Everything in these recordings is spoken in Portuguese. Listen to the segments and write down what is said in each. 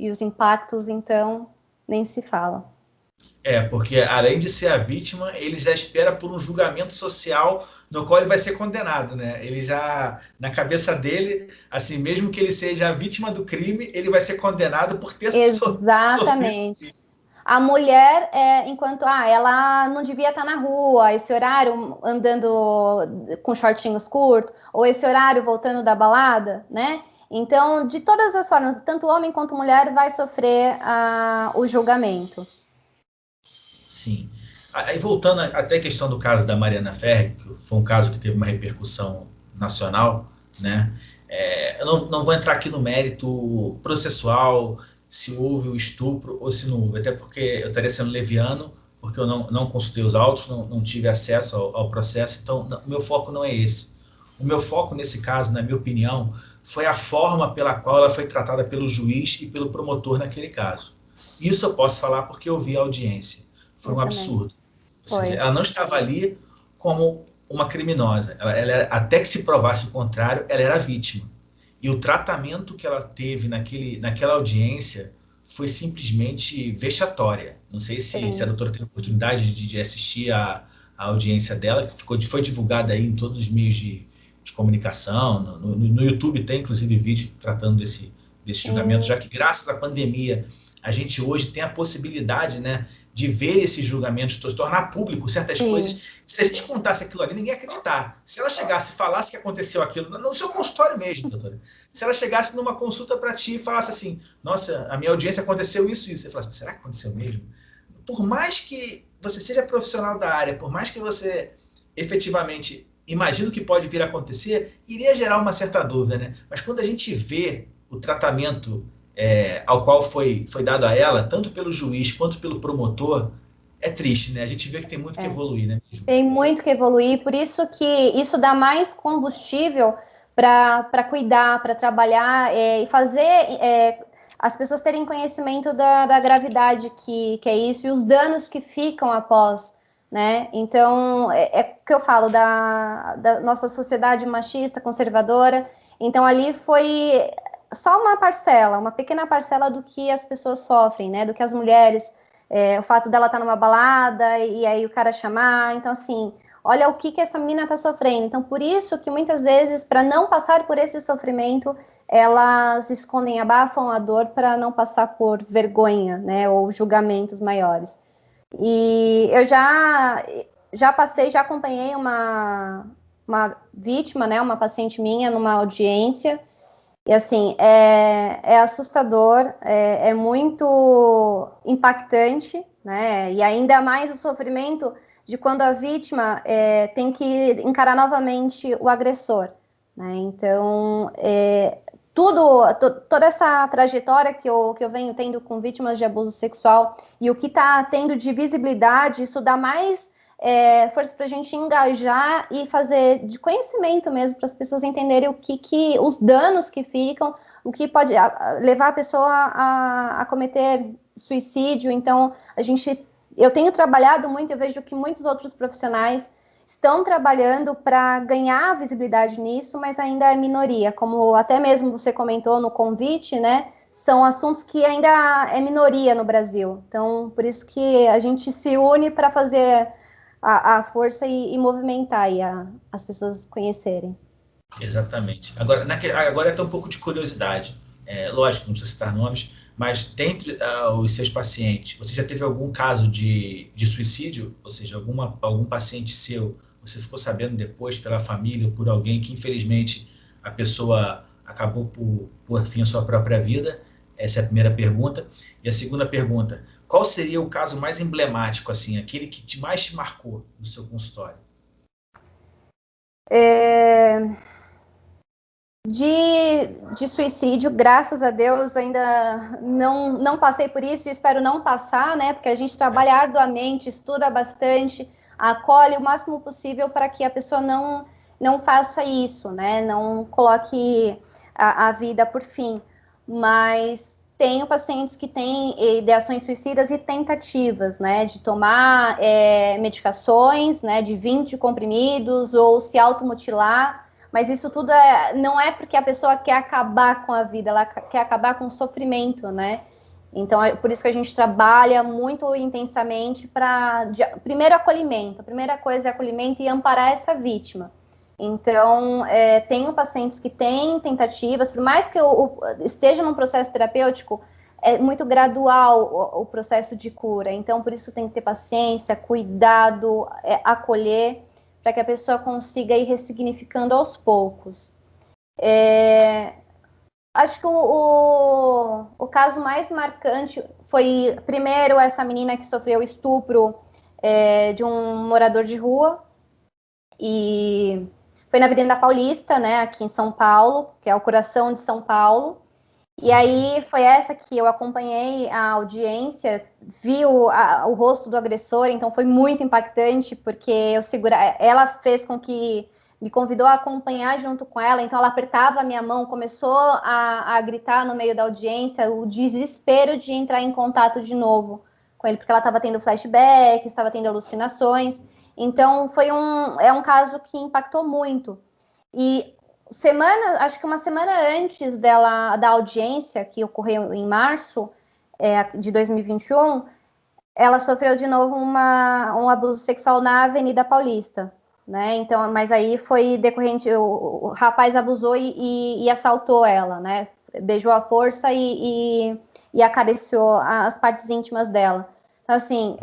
e os impactos, então, nem se fala. Porque além de ser a vítima, ele já espera por um julgamento social no qual ele vai ser condenado, né? Ele já, na cabeça dele, assim, mesmo que ele seja a vítima do crime, ele vai ser condenado por ter sofrido. Exatamente. A mulher, enquanto ela não devia estar na rua, esse horário andando com shortinhos curtos, ou esse horário voltando da balada, né? Então, de todas as formas, tanto homem quanto mulher vai sofrer o julgamento. Sim. Aí voltando até a questão do caso da Mariana Ferrer, que foi um caso que teve uma repercussão nacional, né? Eu não vou entrar aqui no mérito processual, se houve o estupro ou se não houve, até porque eu estaria sendo leviano, porque eu não consultei os autos, não tive acesso ao processo, então o meu foco não é esse. O meu foco nesse caso, na minha opinião, foi a forma pela qual ela foi tratada pelo juiz e pelo promotor naquele caso. Isso eu posso falar porque eu vi a audiência. Foi um absurdo. Ou seja, ela não estava ali como uma criminosa. Até que se provasse o contrário, ela era vítima. E o tratamento que ela teve naquela audiência foi simplesmente vexatória. Não sei se a doutora teve oportunidade de assistir a audiência dela, que foi divulgada aí em todos os meios de comunicação. No YouTube tem, inclusive, vídeo tratando desse julgamento, já que graças à pandemia a gente hoje tem a possibilidade, né, de ver esses julgamentos, de tornar público certas coisas. Se a gente contasse aquilo ali, ninguém ia acreditar. Se ela chegasse e falasse que aconteceu aquilo, no seu consultório mesmo, doutora, se ela chegasse numa consulta para ti e falasse assim, nossa, a minha audiência aconteceu isso e isso, você falasse, será que aconteceu mesmo? Por mais que você seja profissional da área, por mais que você efetivamente imagine o que pode vir a acontecer, iria gerar uma certa dúvida, né? Mas quando a gente vê o tratamento ao qual foi dado a ela, tanto pelo juiz quanto pelo promotor, é triste, né? A gente vê que tem muito que evoluir, né? Tem muito que evoluir, por isso que isso dá mais combustível para cuidar, para trabalhar e fazer as pessoas terem conhecimento da gravidade que é isso e os danos que ficam após, né? Então, é o que eu falo da nossa sociedade machista, conservadora. Então, ali foi só uma pequena parcela do que as pessoas sofrem, né? Do que as mulheres o fato dela estar numa balada e aí o cara chamar. Então, assim, olha o que essa menina está sofrendo. Então, por isso que muitas vezes, para não passar por esse sofrimento, elas escondem, abafam a dor para não passar por vergonha, né, ou julgamentos maiores. E eu já passei, já acompanhei uma vítima, né, uma paciente minha numa audiência. E assim, é assustador, é muito impactante, né? E ainda mais o sofrimento de quando a vítima tem que encarar novamente o agressor, né? Então, toda essa trajetória que eu venho tendo com vítimas de abuso sexual e o que está tendo de visibilidade, isso dá mais força para a gente engajar e fazer de conhecimento mesmo para as pessoas entenderem os danos que ficam, o que pode levar a pessoa a cometer suicídio. Então, eu tenho trabalhado muito, eu vejo que muitos outros profissionais estão trabalhando para ganhar visibilidade nisso, mas ainda é minoria, como até mesmo você comentou no convite, né? São assuntos que ainda é minoria no Brasil. Então, por isso que a gente se une para fazer a força e movimentar e as pessoas conhecerem. Exatamente. Agora é até um pouco de curiosidade. Lógico, não precisa citar nomes, mas dentre os seus pacientes, você já teve algum caso de suicídio? Ou seja, algum paciente seu, você ficou sabendo depois pela família ou por alguém que infelizmente a pessoa acabou por fim a sua própria vida? Essa é a primeira pergunta. E a segunda pergunta, qual seria o caso mais emblemático, assim, aquele que mais te marcou no seu consultório? De suicídio, graças a Deus, ainda não passei por isso e espero não passar, né? Porque a gente trabalha arduamente, estuda bastante, acolhe o máximo possível para que a pessoa não faça isso, né? Não coloque a vida por fim. Mas tenho pacientes que têm ideações suicidas e tentativas, né? De tomar medicações, né? De 20 comprimidos ou se automutilar mas isso tudo não é porque a pessoa quer acabar com a vida, ela quer acabar com o sofrimento, né? Então, é por isso que a gente trabalha muito intensamente para, primeiro, acolhimento. A primeira coisa é acolhimento e amparar essa vítima. Então, tenho pacientes que têm tentativas, por mais que eu esteja num processo terapêutico, é muito gradual o processo de cura. Então, por isso tem que ter paciência, cuidado, acolher, para que a pessoa consiga ir ressignificando aos poucos. Acho que o caso mais marcante foi, primeiro, essa menina que sofreu estupro de um morador de rua, e foi na Avenida Paulista, né, aqui em São Paulo, que é o coração de São Paulo. E aí foi essa que eu acompanhei a audiência, vi o rosto do agressor, então foi muito impactante, porque ela fez com que me convidou a acompanhar junto com ela, então ela apertava a minha mão, começou a gritar no meio da audiência, o desespero de entrar em contato de novo com ele, porque ela estava tendo flashbacks, estava tendo alucinações, então é um caso que impactou muito. E acho que uma semana antes da audiência, que ocorreu em março de 2021, ela sofreu de novo um abuso sexual na Avenida Paulista, né? Então, mas aí foi decorrente, o rapaz abusou e assaltou ela, né? Beijou à força e acariciou as partes íntimas dela. Então, assim,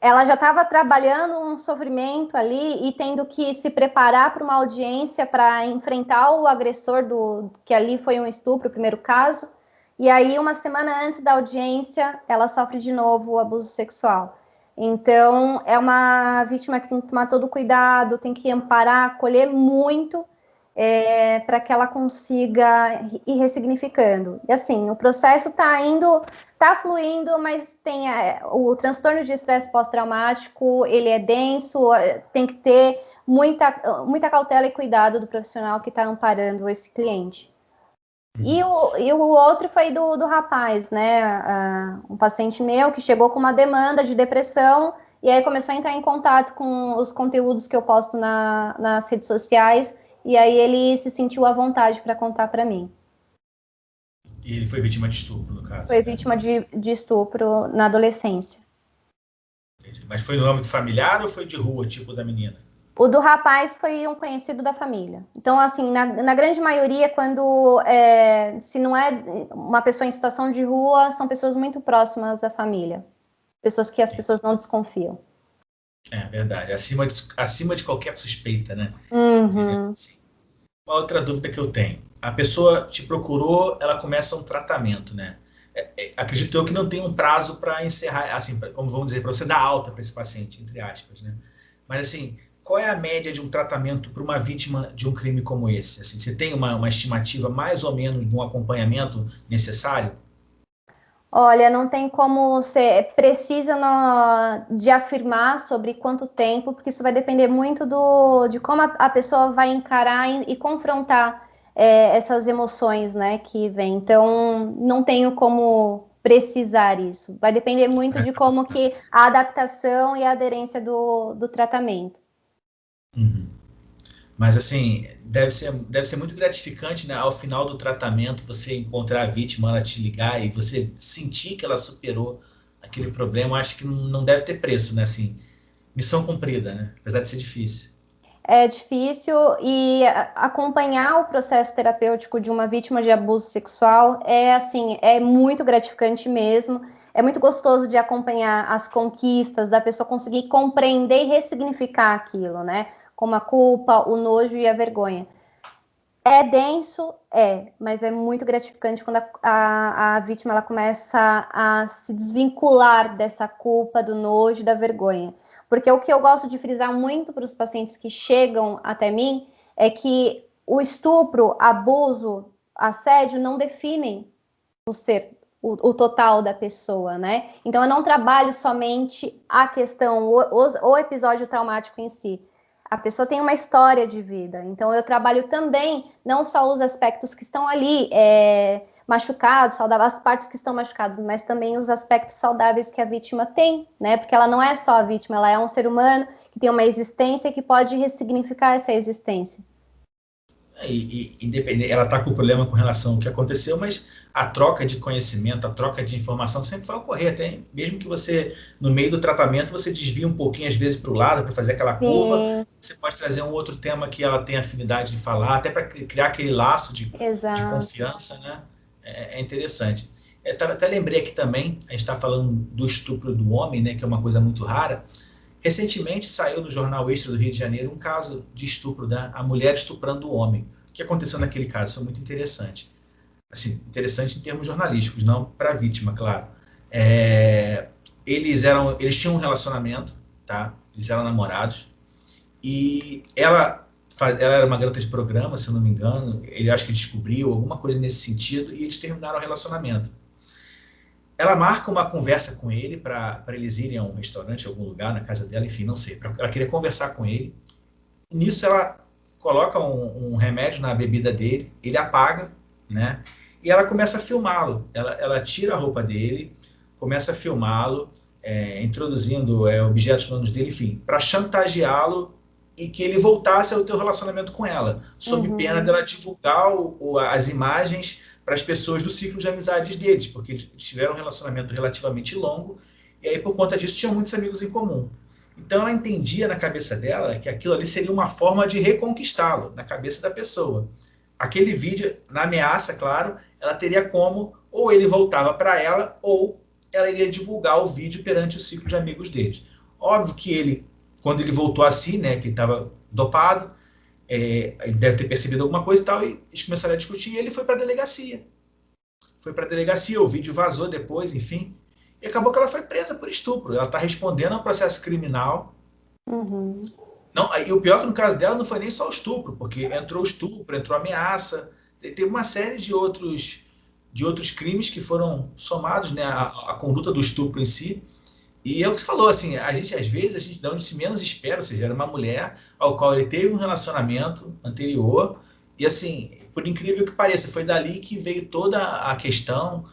ela já estava trabalhando um sofrimento ali e tendo que se preparar para uma audiência para enfrentar o agressor que ali foi um estupro, o primeiro caso. E aí, uma semana antes da audiência, ela sofre de novo o abuso sexual. Então, é uma vítima que tem que tomar todo o cuidado, tem que amparar, acolher muito, para que ela consiga ir ressignificando. E assim, o processo está fluindo, mas tem o transtorno de estresse pós-traumático, ele é denso, tem que ter muita cautela e cuidado do profissional que está amparando esse cliente. E o outro foi do rapaz, né? Um paciente meu que chegou com uma demanda de depressão e aí começou a entrar em contato com os conteúdos que eu posto nas redes sociais e aí ele se sentiu à vontade para contar para mim. E ele foi vítima de estupro, no caso, Foi né? vítima de estupro na adolescência. Entendi. Mas foi no âmbito familiar ou foi de rua, tipo da menina? O do rapaz foi um conhecido da família. Então, assim, na grande maioria, se não é uma pessoa em situação de rua, são pessoas muito próximas à família. Pessoas que as pessoas não desconfiam. É verdade. Acima de qualquer suspeita, né? Uhum. Assim. Uma outra dúvida que eu tenho. A pessoa te procurou, ela começa um tratamento, né? Acredito eu que não tem um prazo para encerrar, assim, como vamos dizer, para você dar alta para esse paciente, entre aspas, né? Mas, assim, qual é a média de um tratamento para uma vítima de um crime como esse? Assim, você tem uma estimativa mais ou menos de um acompanhamento necessário? Olha, não tem como ser precisa de afirmar sobre quanto tempo, porque isso vai depender muito de como a pessoa vai encarar e confrontar essas emoções, né, que vem. Então, não tenho como precisar isso. Vai depender muito de como que a adaptação e a aderência do tratamento. Uhum. Mas, assim, deve ser muito gratificante, né, ao final do tratamento, você encontrar a vítima, ela te ligar e você sentir que ela superou aquele problema. Eu acho que não deve ter preço, né? Assim, missão cumprida, né? Apesar de ser difícil. É difícil e acompanhar o processo terapêutico de uma vítima de abuso sexual é muito gratificante mesmo. É muito gostoso de acompanhar as conquistas da pessoa conseguir compreender e ressignificar aquilo, né? Como a culpa, o nojo e a vergonha. É denso, mas é muito gratificante quando a vítima ela começa a se desvincular dessa culpa, do nojo e da vergonha. Porque o que eu gosto de frisar muito para os pacientes que chegam até mim é que o estupro, abuso, assédio não definem o ser, o total da pessoa, né? Então eu não trabalho somente a questão, o episódio traumático em si. A pessoa tem uma história de vida. Então, eu trabalho também não só os aspectos que estão ali machucados, saudáveis, as partes que estão machucadas, mas também os aspectos saudáveis que a vítima tem, né? Porque ela não é só a vítima, ela é um ser humano que tem uma existência e que pode ressignificar essa existência. Independente, ela está com problema com relação ao que aconteceu, mas a troca de conhecimento, a troca de informação sempre vai ocorrer, até mesmo que você, no meio do tratamento, você desvie um pouquinho, às vezes, para o lado, para fazer aquela curva, Sim, você pode trazer um outro tema que ela tem afinidade de falar, até para criar aquele laço de exato. confiança, né? É interessante. Até lembrei aqui também, a gente está falando do estupro do homem, né, que é uma coisa muito rara. Recentemente saiu no Jornal Extra do Rio de Janeiro um caso de estupro a mulher estuprando o homem. O que aconteceu naquele caso? Foi muito interessante. Assim, interessante em termos jornalísticos, não para a vítima, claro. Eles tinham um relacionamento, tá? Eles eram namorados e ela era uma garota de programa, se eu não me engano. Ele acho que descobriu alguma coisa nesse sentido e eles terminaram o relacionamento. Ela marca uma conversa com ele para eles irem a um restaurante, a algum lugar, na casa dela, enfim, não sei. Ela queria conversar com ele. Nisso, ela coloca um remédio na bebida dele, ele apaga, né? E ela começa a filmá-lo. Ela tira a roupa dele, começa a filmá-lo, introduzindo objetos humanos dele, enfim, para chantageá-lo e que ele voltasse ao teu relacionamento com ela, sob pena dela divulgar as imagens para as pessoas do ciclo de amizades deles, porque eles tiveram um relacionamento relativamente longo, e aí, por conta disso, tinham muitos amigos em comum. Então, ela entendia na cabeça dela que aquilo ali seria uma forma de reconquistá-lo, na cabeça da pessoa. Aquele vídeo, na ameaça, claro, ela teria como, ou ele voltava para ela, ou ela iria divulgar o vídeo perante o ciclo de amigos deles. Óbvio que ele, quando ele voltou a si, né, que estava dopado, ele deve ter percebido alguma coisa e tal, e eles começaram a discutir, e ele foi para a delegacia. Foi para a delegacia, o vídeo vazou depois, enfim, e acabou que ela foi presa por estupro. Ela está respondendo ao processo criminal. Não, e o pior é que no caso dela não foi nem só o estupro, porque entrou estupro, entrou ameaça, teve uma série de outros crimes que foram somados, né, à conduta do estupro em si. E é o que você falou, assim, a gente, às vezes, de onde se menos espera, ou seja, era uma mulher ao qual ele teve um relacionamento anterior, e assim, por incrível que pareça, foi dali que veio toda a questão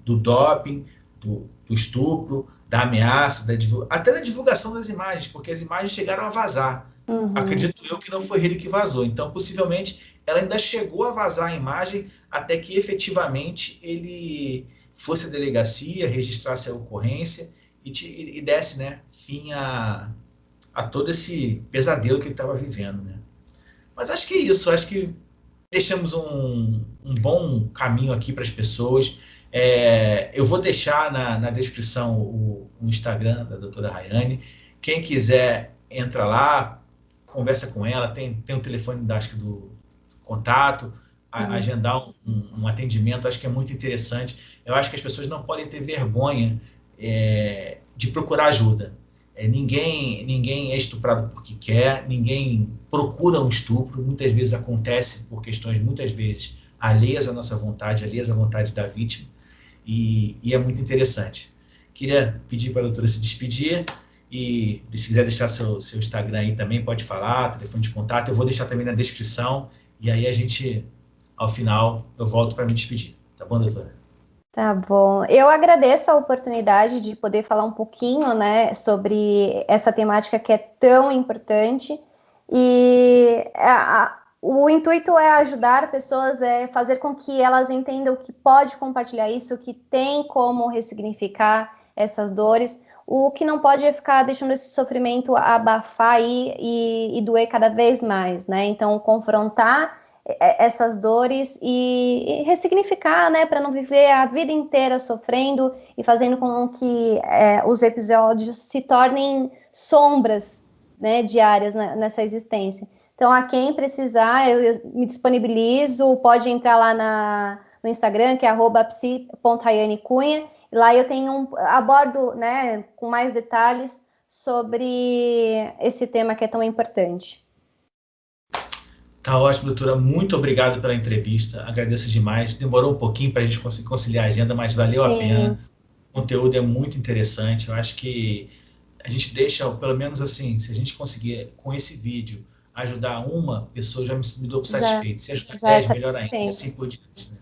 do doping, do estupro, da ameaça, até da divulgação das imagens, porque as imagens chegaram a vazar. Acredito eu que não foi ele que vazou. Então, possivelmente, ela ainda chegou a vazar a imagem até que efetivamente ele fosse à delegacia, registrasse a ocorrência e desse, né, fim a todo esse pesadelo que ele estava vivendo, né? Mas acho que é isso, acho que deixamos um bom caminho aqui para as pessoas. Eu vou deixar na descrição o Instagram da doutora Rayane. Quem quiser, entra lá, conversa com ela, tem o telefone acho que do contato, agendar um atendimento, acho que é muito interessante. Eu acho que as pessoas não podem ter vergonha de procurar ajuda. Ninguém é estuprado porque quer, ninguém procura um estupro, muitas vezes acontece por questões, muitas vezes, alheias à nossa vontade, alheias à vontade da vítima, e é muito interessante. Queria pedir para a doutora se despedir, e se quiser deixar seu Instagram aí também, pode falar, telefone de contato, eu vou deixar também na descrição, e aí a gente, ao final, eu volto para me despedir. Tá bom, doutora? Tá bom. Eu agradeço a oportunidade de poder falar um pouquinho, né, sobre essa temática que é tão importante. E o intuito é ajudar pessoas, fazer com que elas entendam que pode compartilhar isso, que tem como ressignificar essas dores. O que não pode é ficar deixando esse sofrimento abafar e doer cada vez mais, né? Então, confrontar essas dores e ressignificar, né, para não viver a vida inteira sofrendo e fazendo com que os episódios se tornem sombras, né, diárias nessa existência. Então, a quem precisar, eu me disponibilizo, pode entrar lá no Instagram, que é @psi.rayanecunha, e lá eu abordo, né, com mais detalhes sobre esse tema que é tão importante. Tá ótimo, doutora. Muito obrigado pela entrevista. Agradeço demais. Demorou um pouquinho para a gente conseguir conciliar a agenda, mas valeu a pena. Sim. O conteúdo é muito interessante. Eu acho que a gente deixa, pelo menos assim, se a gente conseguir, com esse vídeo, ajudar uma pessoa, já me dou satisfeito. Se ajudar Já 10, melhor ainda. E sempre. assim por diante, né?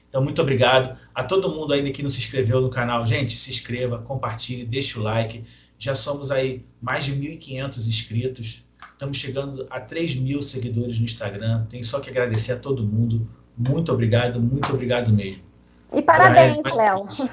Então, muito obrigado. A todo mundo ainda que não se inscreveu no canal, gente, se inscreva, compartilhe, deixe o like. Já somos aí mais de 1.500 inscritos. Estamos chegando a 3.000 seguidores no Instagram. Tenho só que agradecer a todo mundo. Muito obrigado mesmo. E parabéns, mais Léo. muito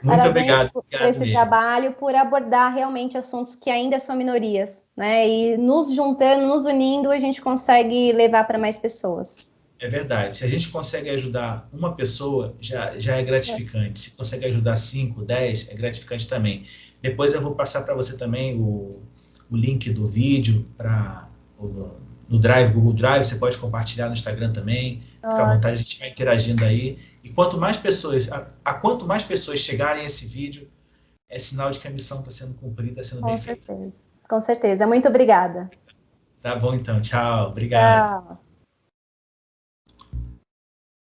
Parabéns obrigado por esse mesmo. trabalho, por abordar realmente assuntos que ainda são minorias, né? E nos juntando, nos unindo, a gente consegue levar para mais pessoas. É verdade. Se a gente consegue ajudar uma pessoa, já é gratificante. Se consegue ajudar 5, 10, é gratificante também. Depois eu vou passar para você também o link do vídeo no Drive, Google Drive. Você pode compartilhar no Instagram também. Fica à vontade, a gente vai interagindo aí. E quanto mais pessoas, quanto mais pessoas chegarem a esse vídeo, é sinal de que a missão está sendo cumprida, está sendo bem feita. Com certeza. Muito obrigada. Tá bom, então. Tchau. Obrigado. Tchau.